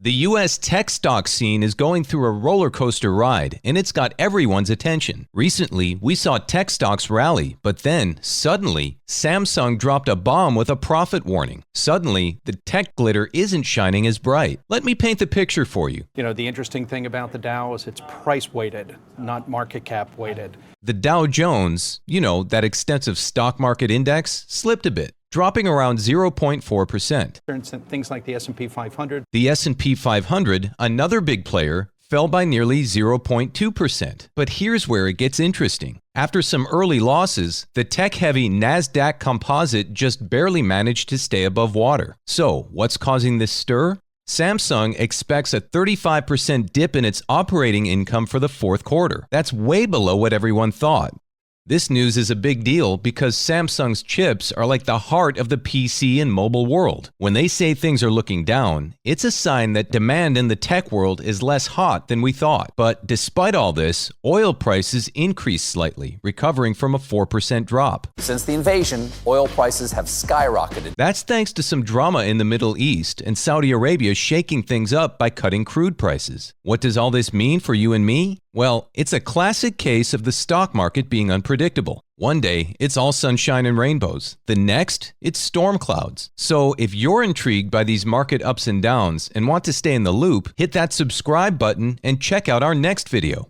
The U.S. tech stock scene is going through a roller coaster ride, and it's got everyone's attention. Recently, we saw tech stocks rally, but then, suddenly, Samsung dropped a bomb with a profit warning. Suddenly, the tech glitter isn't shining as bright. Let me paint the picture for you. You know, the interesting thing about the Dow is it's price weighted, not market cap weighted. The Dow Jones, that extensive stock market index, slipped a bit, dropping around 0.4%. Things like the S&P 500. The S&P 500, another big player, fell by nearly 0.2%. But here's where it gets interesting. After some early losses, the tech-heavy NASDAQ composite just barely managed to stay above water. So, what's causing this stir? Samsung expects a 35% dip in its operating income for the fourth quarter. That's way below what everyone thought. This news is a big deal because Samsung's chips are like the heart of the PC and mobile world. When they say things are looking down, it's a sign that demand in the tech world is less hot than we thought. But despite all this, oil prices increased slightly, recovering from a 4% drop. Since the invasion, oil prices have skyrocketed. That's thanks to some drama in the Middle East and Saudi Arabia shaking things up by cutting crude prices. What does all this mean for you and me? Well, it's a classic case of the stock market being unpredictable. One day, it's all sunshine and rainbows. The next, it's storm clouds. So if you're intrigued by these market ups and downs and want to stay in the loop, hit that subscribe button and check out our next video.